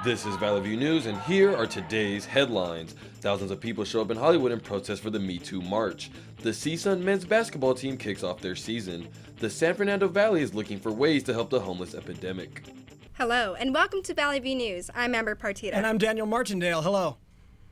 This is Valley View News, and here are today's headlines. Thousands of people show up in Hollywood in protest for the Me Too March. The CSUN men's basketball team kicks off their season. The San Fernando Valley is looking for ways to help the homeless epidemic. Hello, and welcome to Valley View News. I'm Amber Partita. And I'm Daniel Martindale. Hello.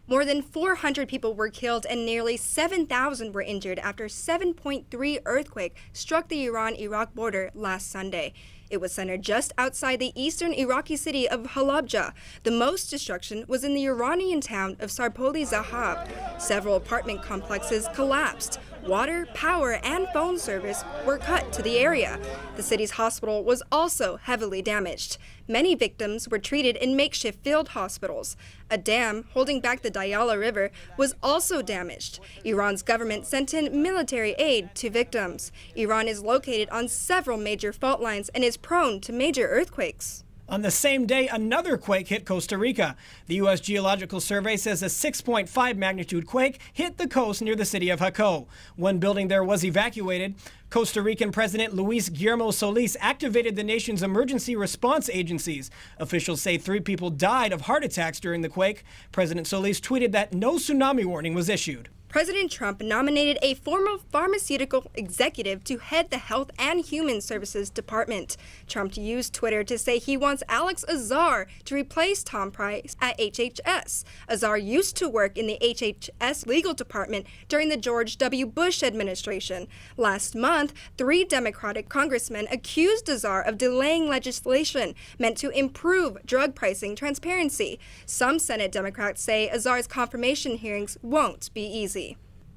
More than 400 people were killed and nearly 7,000 were injured after a 7.3 earthquake struck the Iran-Iraq border last Sunday. It was centered just outside the eastern Iraqi city of Halabja. The most destruction was in the Iranian town of Sarpoli Zahab. Several apartment complexes collapsed. Water, power, and phone service were cut to the area. The city's hospital was also heavily damaged. Many victims were treated in makeshift field hospitals. A dam holding back the Diyala River was also damaged. Iran's government sent in military aid to victims. Iran is located on several major fault lines and is prone to major earthquakes. On the same day, another quake hit Costa Rica. The U.S. Geological Survey says a 6.5 magnitude quake hit the coast near the city of Jaco. One building there was evacuated. Costa Rican President Luis Guillermo Solis activated the nation's emergency response agencies. Officials say 3 people died of heart attacks during the quake. President Solis tweeted that no tsunami warning was issued. President Trump nominated a former pharmaceutical executive to head the Health and Human Services Department. Trump used Twitter to say he wants Alex Azar to replace Tom Price at HHS. Azar used to work in the HHS legal department during the George W. Bush administration. Last month, 3 Democratic congressmen accused Azar of delaying legislation meant to improve drug pricing transparency. Some Senate Democrats say Azar's confirmation hearings won't be easy.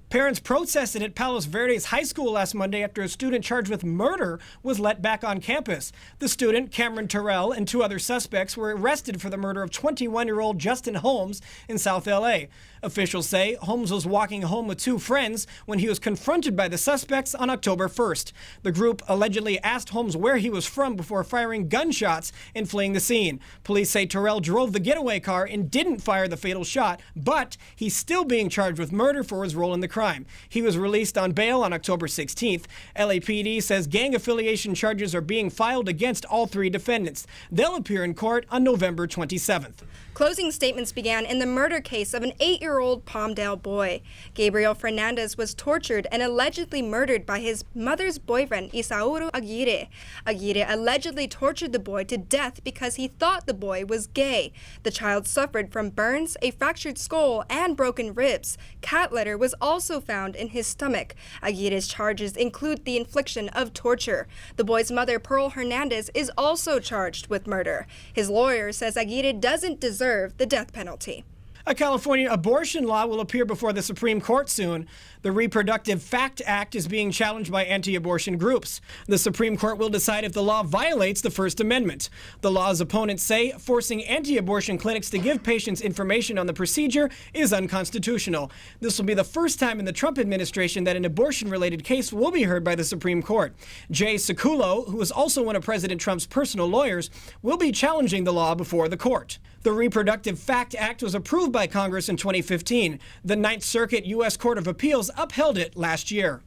Parents protested at Palos Verdes High School last Monday after a student charged with murder was let back on campus. The student, Cameron Terrell, and 2 other suspects were arrested for the murder of 21-year-old Justin Holmes in South L.A. Officials say Holmes was walking home with 2 friends when he was confronted by the suspects on October 1st. The group allegedly asked Holmes where he was from before firing gunshots and fleeing the scene. Police say Terrell drove the getaway car and didn't fire the fatal shot, but he's still being charged with murder for his role in the crime. He was released on bail on October 16th. LAPD says gang affiliation charges are being filed against all 3 defendants. They'll appear in court on November 27th. Closing statements began in the murder case of an 8-year-old Palmdale boy. Gabriel Fernandez was tortured and allegedly murdered by his mother's boyfriend, Isauro Aguirre. Aguirre allegedly tortured the boy to death because he thought the boy was gay. The child suffered from burns, a fractured skull, and broken ribs. Cat litter was also found in his stomach. Aguirre's charges include the infliction of torture. The boy's mother, Pearl Hernandez, is also charged with murder. His lawyer says Aguirre doesn't deserve the death penalty. A California abortion law will appear before the Supreme Court soon. The Reproductive Fact Act is being challenged by anti-abortion groups. The Supreme Court will decide if the law violates the First Amendment. The law's opponents say forcing anti-abortion clinics to give patients information on the procedure is unconstitutional. This will be the first time in the Trump administration that an abortion-related case will be heard by the Supreme Court. Jay Sekulow, who is also one of President Trump's personal lawyers, will be challenging the law before the court. The Reproductive Fact Act was approved by Congress in 2015. The Ninth Circuit U.S. Court of Appeals upheld it last year.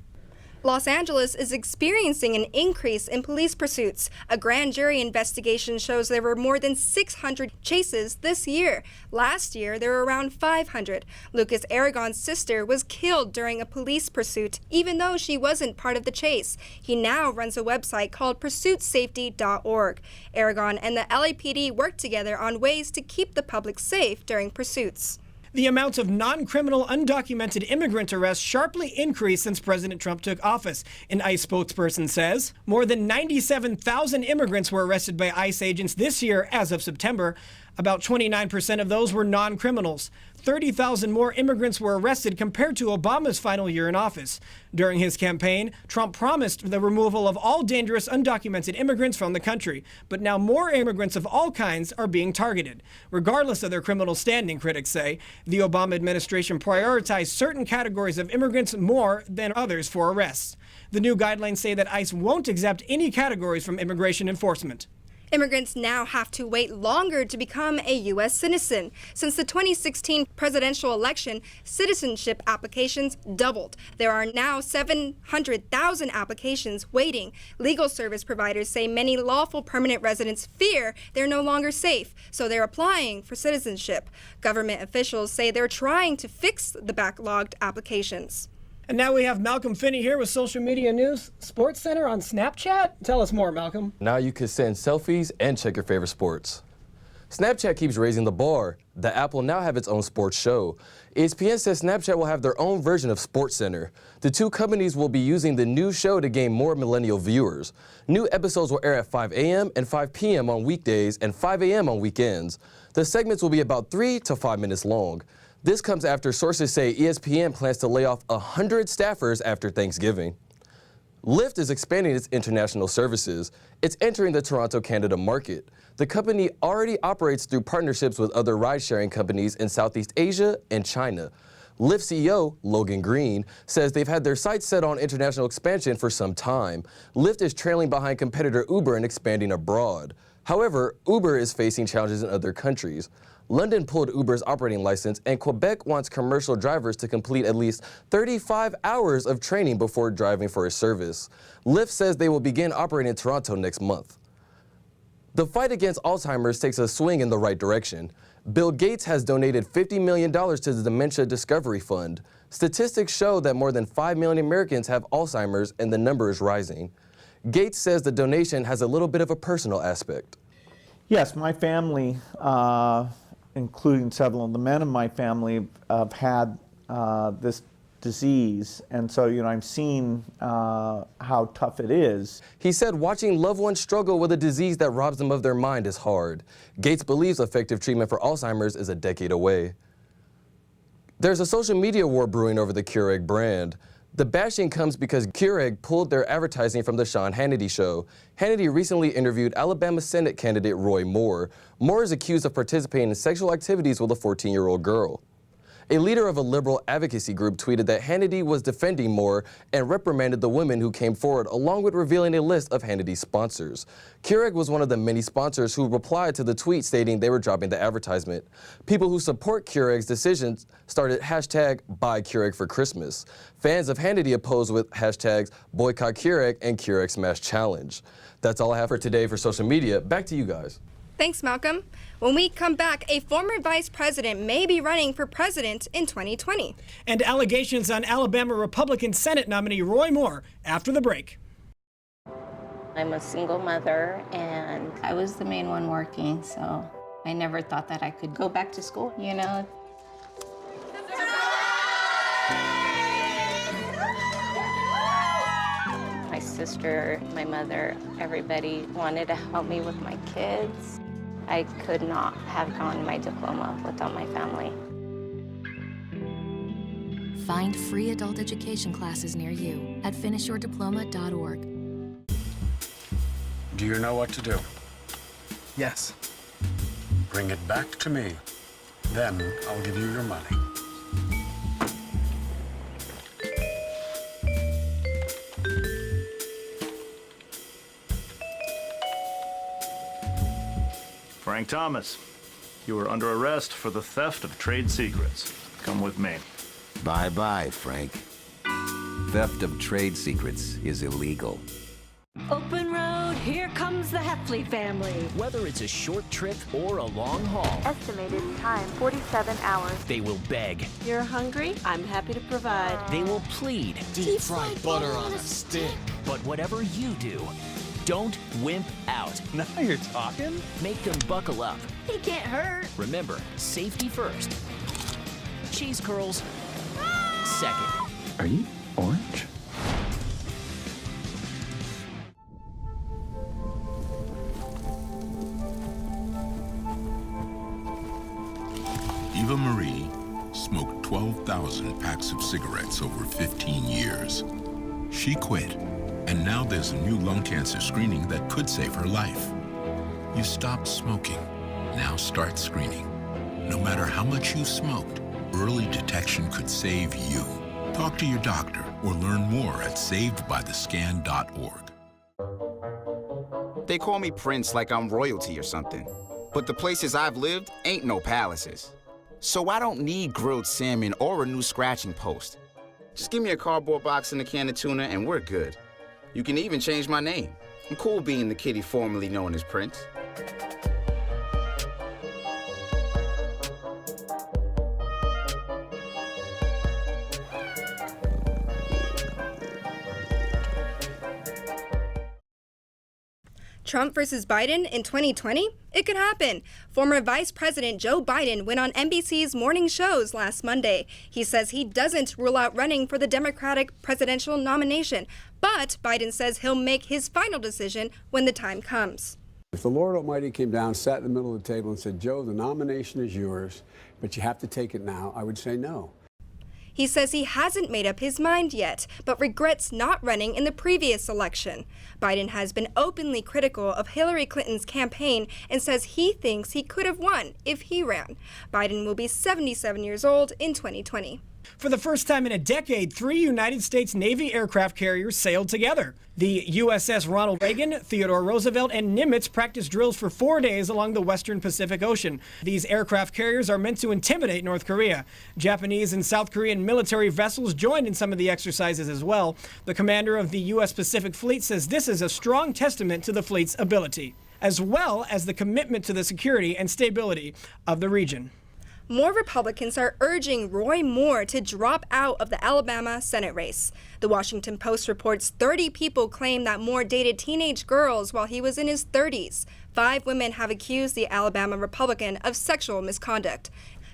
Los Angeles is experiencing an increase in police pursuits. A grand jury investigation shows there were more than 600 chases this year. Last year, there were around 500. Lucas Aragon's sister was killed during a police pursuit, even though she wasn't part of the chase. He now runs a website called pursuitsafety.org. Aragon and the LAPD work together on ways to keep the public safe during pursuits. The amount of non-criminal undocumented immigrant arrests sharply increased since President Trump took office. An ICE spokesperson says more than 97,000 immigrants were arrested by ICE agents this year as of September. About 29% of those were non-criminals. 30,000 more immigrants were arrested compared to Obama's final year in office. During his campaign, Trump promised the removal of all dangerous undocumented immigrants from the country. But now more immigrants of all kinds are being targeted. Regardless of their criminal standing, critics say, the Obama administration prioritized certain categories of immigrants more than others for arrests. The new guidelines say that ICE won't exempt any categories from immigration enforcement. Immigrants now have to wait longer to become a U.S. citizen. Since the 2016 presidential election, citizenship applications doubled. There are now 700,000 applications waiting. Legal service providers say many lawful permanent residents fear they're no longer safe, so they're applying for citizenship. Government officials say they're trying to fix the backlogged applications. And now we have Malcolm Finney here with social media news. Sports Center on Snapchat? Tell us more, Malcolm. Now you can send selfies and check your favorite sports. Snapchat keeps raising the bar. The app will now have its own sports show. ESPN says Snapchat will have their own version of Sports Center. The two companies will be using the new show to gain more millennial viewers. New episodes will air at 5 a.m. and 5 p.m. on weekdays and 5 a.m. on weekends. The segments will be about 3 to 5 minutes long. This comes after sources say ESPN plans to lay off 100 staffers after Thanksgiving. Lyft is expanding its international services. It's entering the Toronto, Canada market. The company already operates through partnerships with other ride-sharing companies in Southeast Asia and China. Lyft CEO, Logan Green, says they've had their sights set on international expansion for some time. Lyft is trailing behind competitor Uber in expanding abroad. However, Uber is facing challenges in other countries. London pulled Uber's operating license, and Quebec wants commercial drivers to complete at least 35 hours of training before driving for a service. Lyft says they will begin operating in Toronto next month. The fight against Alzheimer's takes a swing in the right direction. Bill Gates has donated $50 million to the Dementia Discovery Fund. Statistics show that more than 5 million Americans have Alzheimer's, and the number is rising. Gates says the donation has a little bit of a personal aspect. Yes, my family, including several of the men in my family, have had this disease, and so I'm seeing how tough it is. He said watching loved ones struggle with a disease that robs them of their mind is hard. Gates believes effective treatment for Alzheimer's is a decade away. There's a social media war brewing over the Keurig brand. The bashing comes because Keurig pulled their advertising from the Sean Hannity show. Hannity recently interviewed Alabama Senate candidate Roy Moore. Moore is accused of participating in sexual activities with a 14-year-old girl. A leader of a liberal advocacy group tweeted that Hannity was defending Moore and reprimanded the women who came forward, along with revealing a list of Hannity's sponsors. Keurig was one of the many sponsors who replied to the tweet stating they were dropping the advertisement. People who support Keurig's decisions started hashtag Buy Keurig for Christmas. Fans of Hannity opposed with hashtags Boycott Keurig and Keurig Smash Challenge. That's all I have for today for social media. Back to you guys. Thanks, Malcolm. When we come back, a former vice president may be running for president in 2020. And allegations on Alabama Republican Senate nominee Roy Moore after the break. I'm a single mother, and I was the main one working, so I never thought that I could go back to school, My sister, my mother, everybody wanted to help me with my kids. I could not have gotten my diploma without my family. Find free adult education classes near you at finishyourdiploma.org. Do you know what to do? Yes. Bring it back to me. Then I'll give you your money. Frank Thomas, you are under arrest for the theft of trade secrets. Come with me. Bye-bye, Frank. Theft of trade secrets is illegal. Open road, here comes the Heffley family. Whether it's a short trip or a long haul. Estimated time, 47 hours. They will beg. You're hungry? I'm happy to provide. They will plead. Deep fried butter on a stick. But whatever you do, don't wimp out. Now you're talking. Make them buckle up. He can't hurt. Remember, safety first. Cheese curls second. Are you orange? Eva Marie smoked 12,000 packs of cigarettes over 15 years. She quit, and now there's a new lung cancer screening that could save her life. You stopped smoking. Now start screening. No matter how much you smoked, early detection could save you. Talk to your doctor or learn more at savedbythescan.org. They call me Prince like I'm royalty or something. But the places I've lived ain't no palaces. So I don't need grilled salmon or a new scratching post. Just give me a cardboard box and a can of tuna and we're good. You can even change my name. I'm cool being the kitty formerly known as Prince. Trump versus Biden in 2020? It could happen. Former Vice President Joe Biden went on NBC's morning shows last Monday. He says he doesn't rule out running for the Democratic presidential nomination, but Biden says he'll make his final decision when the time comes. If the Lord Almighty came down, sat in the middle of the table and said, Joe, the nomination is yours, but you have to take it now, I would say no. He says he hasn't made up his mind yet, but regrets not running in the previous election. Biden has been openly critical of Hillary Clinton's campaign and says he thinks he could have won if he ran. Biden will be 77 years old in 2020. For the first time in a decade, 3 United States Navy aircraft carriers sailed together. The USS Ronald Reagan, Theodore Roosevelt, and Nimitz practiced drills for 4 days along the western Pacific Ocean. These aircraft carriers are meant to intimidate North Korea. Japanese and South Korean military vessels joined in some of the exercises as well. The commander of the U.S. Pacific Fleet says this is a strong testament to the fleet's ability, as well as the commitment to the security and stability of the region. More Republicans are urging Roy Moore to drop out of the Alabama Senate race. The Washington Post reports 30 people claim that Moore dated teenage girls while he was in his 30s. 5 women have accused the Alabama Republican of sexual misconduct.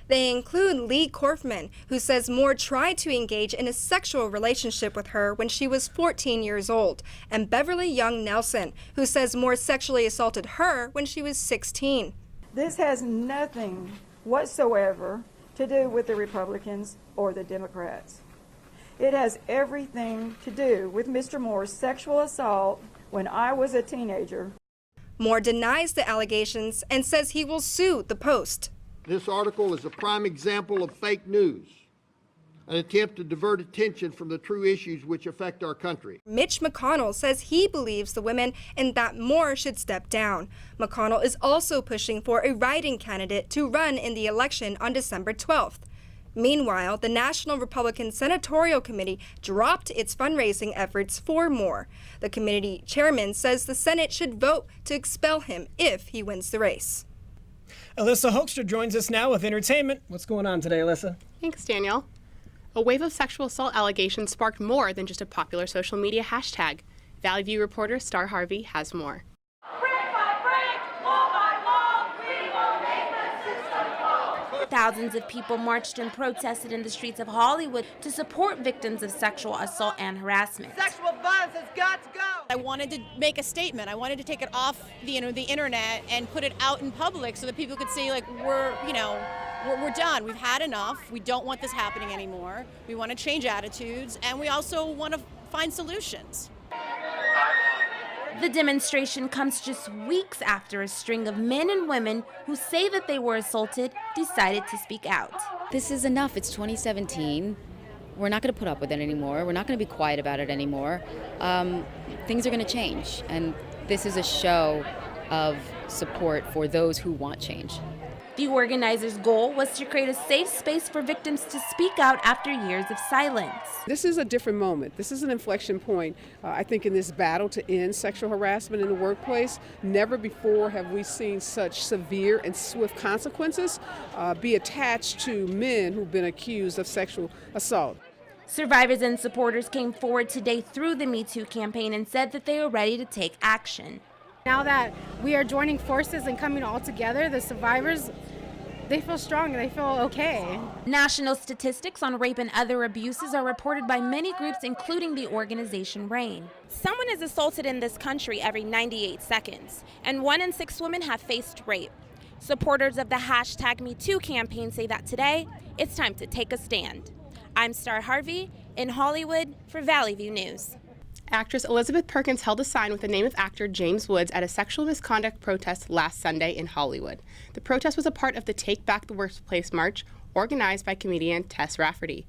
They include Lee Korfman, who says Moore tried to engage in a sexual relationship with her when she was 14 years old, and Beverly Young Nelson, who says Moore sexually assaulted her when she was 16. This has nothing whatsoever to do with the Republicans or the Democrats. It has everything to do with Mr. Moore's sexual assault when I was a teenager. Moore denies the allegations and says he will sue the Post. This article is a prime example of fake news, an attempt to divert attention from the true issues which affect our country. Mitch McConnell says he believes the women and that Moore should step down. McConnell is also pushing for a write-in candidate to run in the election on December 12th. Meanwhile, the National Republican Senatorial Committee dropped its fundraising efforts for Moore. The committee chairman says the Senate should vote to expel him if he wins the race. Alyssa Hoekstra joins us now with entertainment. What's going on today, Alyssa? Thanks, Daniel. A wave of sexual assault allegations sparked more than just a popular social media hashtag. Valley View reporter Star Harvey has more. Thousands of people marched and protested in the streets of Hollywood to support victims of sexual assault and harassment. Sexual violence has got to go. I wanted to make a statement. I wanted to take it off the internet and put it out in public so that people could see, like, we're done. We've had enough. We don't want this happening anymore. We want to change attitudes, and we also want to find solutions. The demonstration comes just weeks after a string of men and women who say that they were assaulted decided to speak out. This is enough. It's 2017. We're not going to put up with it anymore. We're not going to be quiet about it anymore. Things are going to change, and this is a show of support for those who want change. The organizers' goal was to create a safe space for victims to speak out after years of silence. This is a different moment. This is an inflection point, I think, in this battle to end sexual harassment in the workplace. Never before have we seen such severe and swift consequences be attached to men who've been accused of sexual assault. Survivors and supporters came forward today through the Me Too campaign and said that they are ready to take action. Now that we are joining forces and coming all together, the survivors, they feel strong and they feel okay. National statistics on rape and other abuses are reported by many groups, including the organization RAIN. Someone is assaulted in this country every 98 seconds, and 1 in 6 women have faced rape. Supporters of the hashtag #MeToo campaign say that today, it's time to take a stand. I'm Star Harvey in Hollywood for Valley View News. Actress Elizabeth Perkins held a sign with the name of actor James Woods at a sexual misconduct protest last Sunday in Hollywood. The protest was a part of the Take Back the Workplace march organized by comedian Tess Rafferty.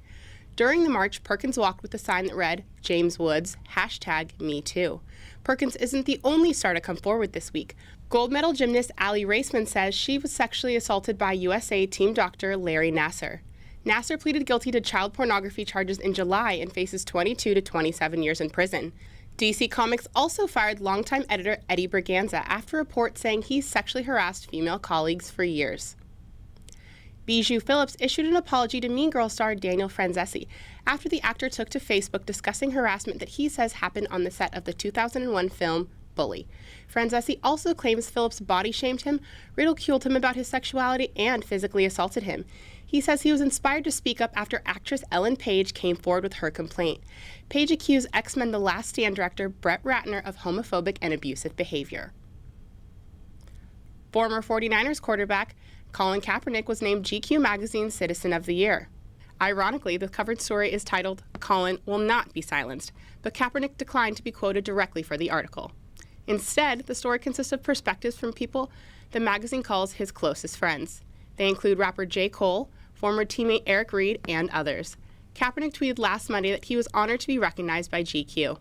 During the march, Perkins walked with a sign that read, James Woods, #MeToo. Perkins isn't the only star to come forward this week. Gold medal gymnast Allie Raceman says she was sexually assaulted by USA team doctor Larry Nassar. Nassar pleaded guilty to child pornography charges in July and faces 22 to 27 years in prison. DC Comics also fired longtime editor Eddie Berganza after reports saying he sexually harassed female colleagues for years. Bijou Phillips issued an apology to Mean Girls star Daniel Franzese after the actor took to Facebook discussing harassment that he says happened on the set of the 2001 film Bully. Franzese also claims Phillips body shamed him, ridiculed him about his sexuality, and physically assaulted him. He says he was inspired to speak up after actress Ellen Page came forward with her complaint. Page accused X-Men The Last Stand director Brett Ratner of homophobic and abusive behavior. Former 49ers quarterback Colin Kaepernick was named GQ magazine's Citizen of the Year. Ironically, the covered story is titled, Colin Will Not Be Silenced, but Kaepernick declined to be quoted directly for the article. Instead, the story consists of perspectives from people the magazine calls his closest friends. They include rapper J. Cole, former teammate Eric Reed, and others. Kaepernick tweeted last Monday that he was honored to be recognized by GQ.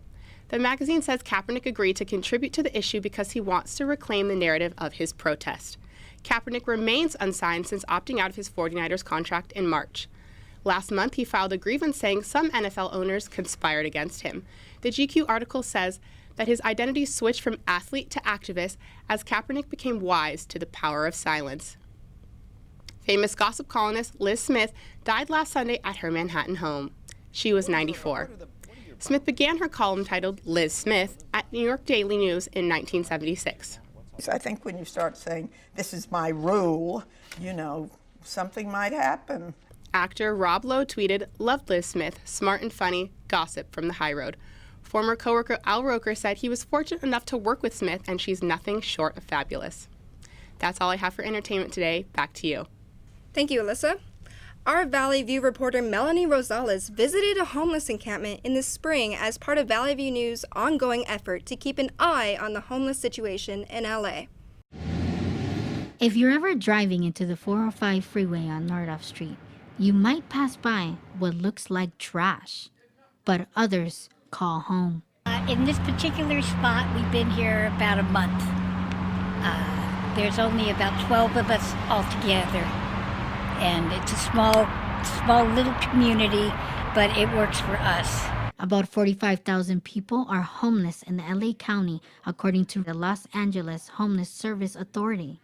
The magazine says Kaepernick agreed to contribute to the issue because he wants to reclaim the narrative of his protest. Kaepernick remains unsigned since opting out of his 49ers contract in March. Last month, he filed a grievance saying some NFL owners conspired against him. The GQ article says that his identity switched from athlete to activist as Kaepernick became wise to the power of silence. Famous gossip columnist Liz Smith died last Sunday at her Manhattan home. She was 94. Smith began her column titled Liz Smith at New York Daily News in 1976. I think when you start saying, this is my rule, something might happen. Actor Rob Lowe tweeted, loved Liz Smith, smart and funny, gossip from the high road. Former coworker Al Roker said he was fortunate enough to work with Smith and she's nothing short of fabulous. That's all I have for entertainment today. Back to you. Thank you, Alyssa. Our Valley View reporter Melanie Rosales visited a homeless encampment in the spring as part of Valley View News' ongoing effort to keep an eye on the homeless situation in LA. If you're ever driving into the 405 freeway on Nordhoff Street, you might pass by what looks like trash, but others call home. In this particular spot, we've been here about a month. There's only about 12 of us altogether. And it's a small little community, but it works for us. About 45,000 people are homeless in LA County, according to the Los Angeles Homeless Service Authority.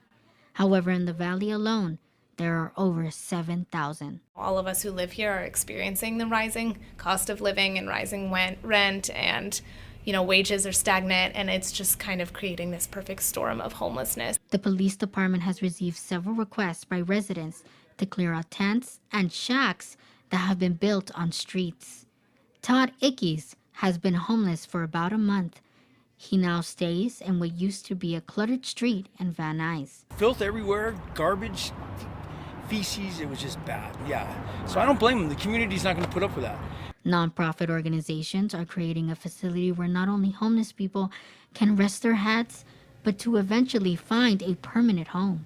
However, in the valley alone, there are over 7,000. All of us who live here are experiencing the rising cost of living and rising rent, and wages are stagnant, and it's just kind of creating this perfect storm of homelessness. The police department has received several requests by residents to clear out tents and shacks that have been built on streets. Todd Ickes has been homeless for about a month. He now stays in what used to be a cluttered street in Van Nuys. Filth everywhere, garbage, feces, it was just bad, yeah. So I don't blame them. The community's not going to put up with that. Nonprofit organizations are creating a facility where not only homeless people can rest their heads, but to eventually find a permanent home.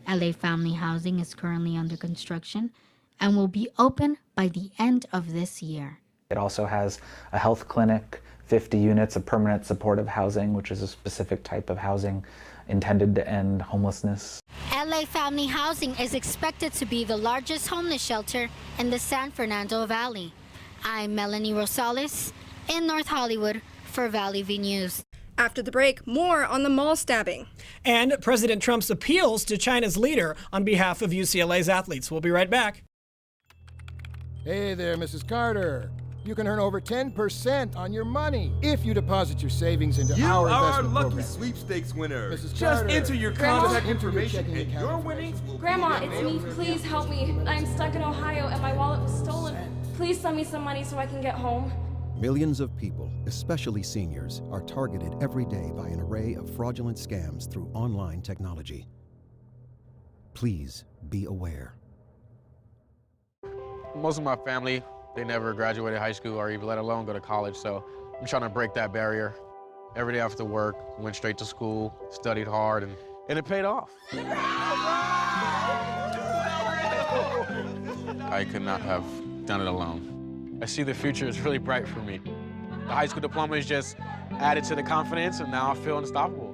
LA Family Housing is currently under construction and will be open by the end of this year. It also has a health clinic, 50 units of permanent supportive housing, which is a specific type of housing intended to end homelessness. LA Family Housing is expected to be the largest homeless shelter in the San Fernando Valley. I'm Melanie Rosales in North Hollywood for Valley View News. After the break, more on the mall stabbing. And President Trump's appeals to China's leader on behalf of UCLA's athletes. We'll be right back. Hey there, Mrs. Carter. You can earn over 10% on your money if you deposit your savings into our investment program. You are lucky sweepstakes winner. Mrs. Just Carter, enter your contact information and your winnings. Grandma, it's me. Please help me. I'm stuck in Ohio and my wallet was stolen. Please send me some money so I can get home. Millions of people, especially seniors, are targeted every day by an array of fraudulent scams through online technology. Please be aware. Most of my family, they never graduated high school or even let alone go to college, so I'm trying to break that barrier. Every day after work, went straight to school, studied hard, and it paid off. I could not have done it alone. I see the future is really bright for me. The high school diploma is just added to the confidence, and now I feel unstoppable.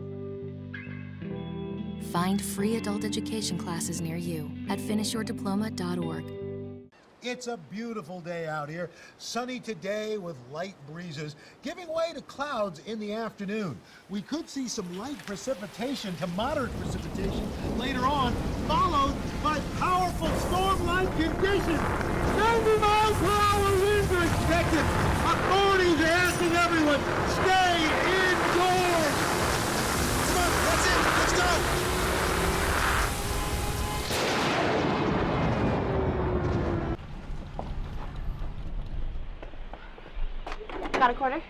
Find free adult education classes near you at finishyourdiploma.org. It's a beautiful day out here. Sunny today with light breezes, giving way to clouds in the afternoon. We could see some light precipitation to moderate precipitation later on, followed by powerful storm-like conditions. 90 miles per hour winds are expected. Authorities are asking everyone, stay indoors. Come on, that's it. Let's go. Got a quarter?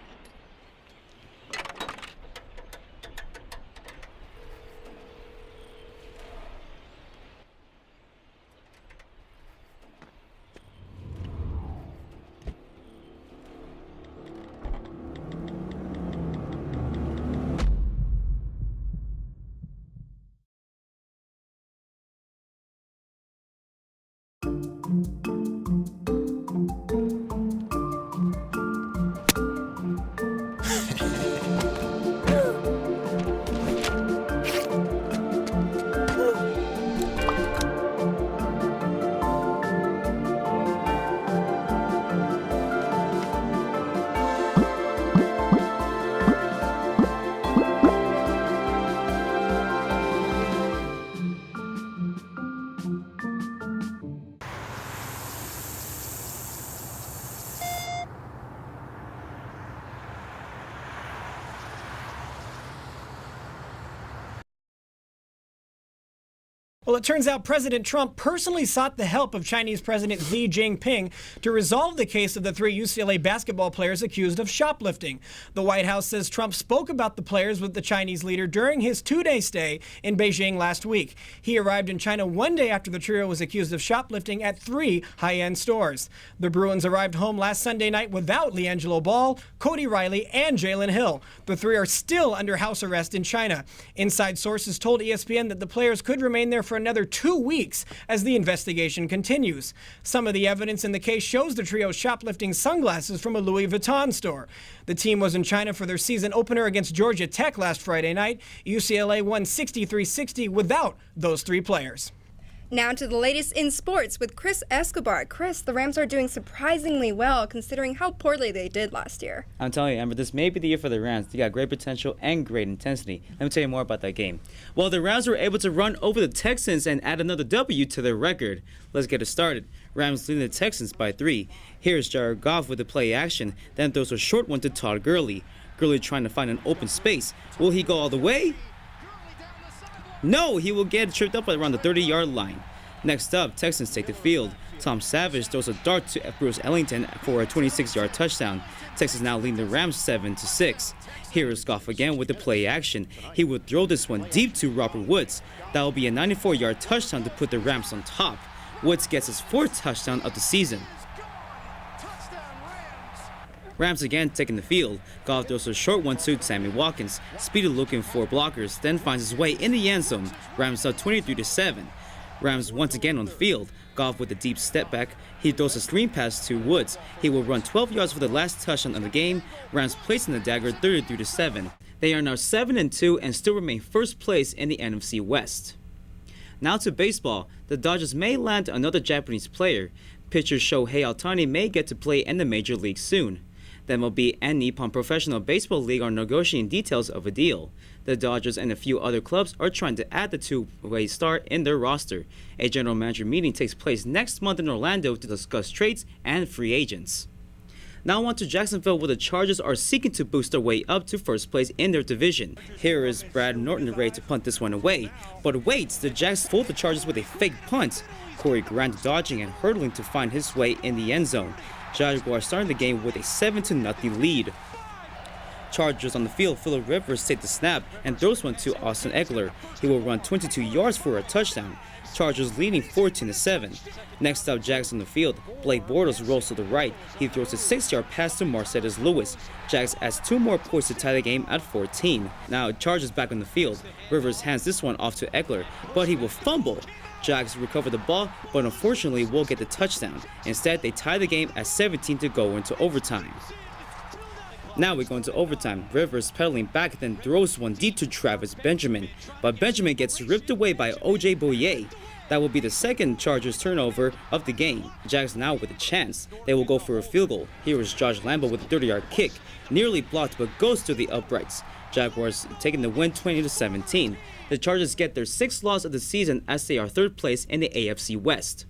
Well, it turns out President Trump personally sought the help of Chinese President Xi Jinping to resolve the case of the 3 UCLA basketball players accused of shoplifting. The White House says Trump spoke about the players with the Chinese leader during his 2-day stay in Beijing last week. He arrived in China 1 day after the trio was accused of shoplifting at 3 high-end stores. The Bruins arrived home last Sunday night without LiAngelo Ball, Cody Riley, and Jalen Hill. The 3 are still under house arrest in China. Inside sources told ESPN that the players could remain there for another 2 weeks as the investigation continues. Some of the evidence in the case shows the trio shoplifting sunglasses from a Louis Vuitton store. The team was in China for their season opener against Georgia Tech last Friday night. UCLA won 63-60 without those 3 players. Now to the latest in sports with Chris Escobar. Chris, the Rams are doing surprisingly well considering how poorly they did last year. I'm telling you, Amber, this may be the year for the Rams. They got great potential and great intensity. Let me tell you more about that game. Well, the Rams were able to run over the Texans and add another W to their record. Let's get it started. Rams leading the Texans by 3. Here's Jared Goff with the play action, then throws a short one to Todd Gurley. Gurley trying to find an open space. Will he go all the way? No, he will get tripped up around the 30-yard line. Next up, Texans take the field. Tom Savage throws a dart to Bruce Ellington for a 26-yard touchdown. Texans now leading the Rams 7-6. Here is Goff again with the play action. He would throw this one deep to Robert Woods. That will be a 94-yard touchdown to put the Rams on top. Woods gets his 4th touchdown of the season. Rams again taking the field. Goff throws a short one to Sammy Watkins. Speedy looking for blockers, then finds his way in the end zone. Rams up 23-7. Rams once again on the field. Goff with a deep step back. He throws a screen pass to Woods. He will run 12 yards for the last touchdown of the game. Rams placing the dagger 33-7. They are now 7-2 and still remain first place in the NFC West. Now to baseball. The Dodgers may land another Japanese player. Pitcher Shohei Ohtani may get to play in the major league soon. The MLB and Nippon Professional Baseball League are negotiating details of a deal. The Dodgers and a few other clubs are trying to add the two-way star in their roster. A general manager meeting takes place next month in Orlando to discuss trades and free agents. Now on to Jacksonville, where the Chargers are seeking to boost their way up to first place in their division. Here is Brad Norton ready to punt this one away. But wait, the Jags fooled the Chargers with a fake punt. Corey Grant dodging and hurdling to find his way in the end zone. Jaguars starting the game with a 7-0 lead. Chargers on the field, Phillip Rivers takes the snap and throws one to Austin Eckler. He will run 22 yards for a touchdown. Chargers leading 14-7. Next up, Jags on the field. Blake Bortles rolls to the right. He throws a 6-yard pass to Marcellus Lewis. Jags adds 2 more points to tie the game at 14. Now Chargers back on the field. Rivers hands this one off to Eckler, but he will fumble. Jags recover the ball, but unfortunately will get the touchdown. Instead, they tie the game at 17 to go into overtime. Now we go into overtime. Rivers pedaling back, then throws one deep to Travis Benjamin, but Benjamin gets ripped away by O.J. Boye. That will be the second Chargers turnover of the game. Jags now with a chance. They will go for a field goal. Here is Josh Lambo with a 30-yard kick, nearly blocked but goes to the uprights. Jaguars taking the win 20-17. The Chargers get their 6th loss of the season as they are 3rd place in the AFC West.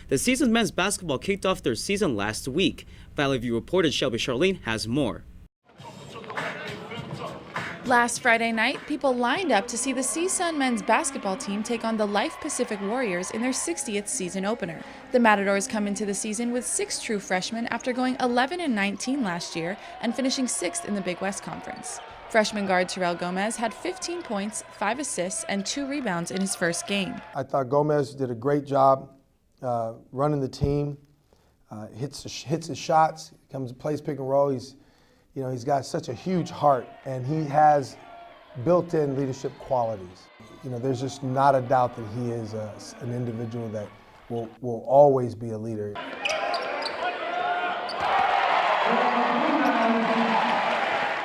The season's men's basketball kicked off their season last week. Valley View reporter Shelby Charlene has more. Last Friday night, people lined up to see the CSUN men's basketball team take on the Life Pacific Warriors in their 60th season opener. The Matadors come into the season with 6 true freshmen after going 11-19 last year and finishing 6th in the Big West Conference. Freshman guard Terrell Gomez had 15 points, 5 assists, and 2 rebounds in his first game. I thought Gomez did a great job running the team, hits his shots, plays pick and roll. He's got such a huge heart, and he has built-in leadership qualities. There's just not a doubt that he is an individual that will always be a leader.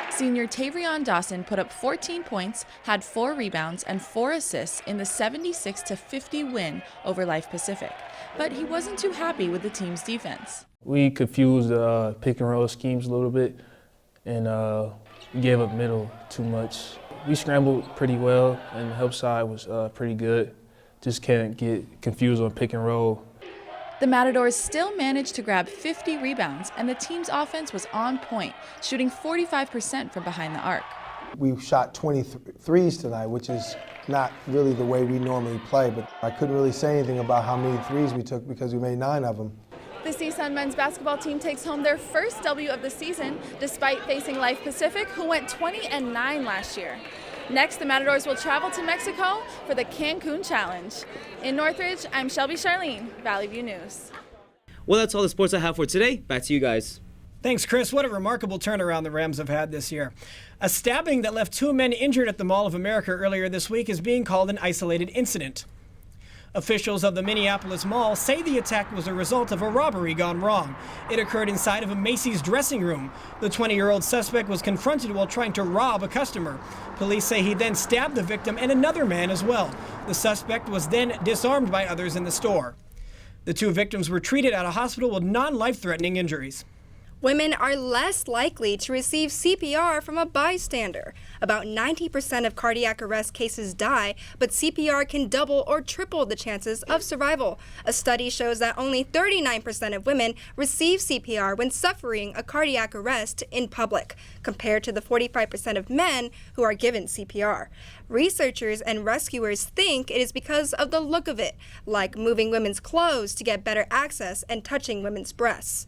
Senior Tavrion Dawson put up 14 points, had 4 rebounds, and 4 assists in the 76-50 win over Life Pacific. But he wasn't too happy with the team's defense. We confused the pick and roll schemes a little bit and gave up middle too much. We scrambled pretty well, and the help side was pretty good. Just can't get confused on pick and roll. The Matadors still managed to grab 50 rebounds, and the team's offense was on point, shooting 45% from behind the arc. We shot 23s tonight, which is not really the way we normally play, but I couldn't really say anything about how many threes we took because we made 9 of them. The CSUN men's basketball team takes home their first W of the season, despite facing Life Pacific, who went 20-9 last year. Next, the Matadors will travel to Mexico for the Cancun Challenge. In Northridge, I'm Shelby Charlene, Valley View News. Well, that's all the sports I have for today. Back to you guys. Thanks, Chris. What a remarkable turnaround the Rams have had this year. A stabbing that left 2 men injured at the Mall of America earlier this week is being called an isolated incident. Officials of the Minneapolis Mall say the attack was a result of a robbery gone wrong. It occurred inside of a Macy's dressing room. The 20-year-old suspect was confronted while trying to rob a customer. Police say he then stabbed the victim and another man as well. The suspect was then disarmed by others in the store. The 2 victims were treated at a hospital with non-life-threatening injuries. Women are less likely to receive CPR from a bystander. About 90% of cardiac arrest cases die, but CPR can double or triple the chances of survival. A study shows that only 39% of women receive CPR when suffering a cardiac arrest in public, compared to the 45% of men who are given CPR. Researchers and rescuers think it is because of the look of it, like moving women's clothes to get better access and touching women's breasts.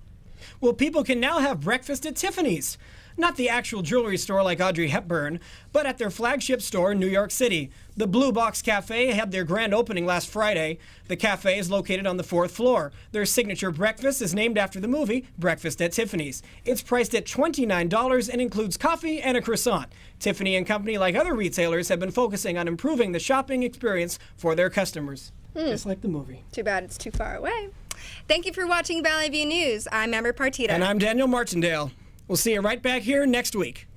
Well, people can now have breakfast at Tiffany's. Not the actual jewelry store like Audrey Hepburn, but at their flagship store in New York City. The Blue Box Cafe had their grand opening last Friday. The cafe is located on the 4th floor. Their signature breakfast is named after the movie Breakfast at Tiffany's. It's priced at $29 and includes coffee and a croissant. Tiffany & Company, like other retailers, have been focusing on improving the shopping experience for their customers. Just like the movie. Too bad it's too far away. Thank you for watching Valley View News. I'm Amber Partita. And I'm Daniel Martindale. We'll see you right back here next week.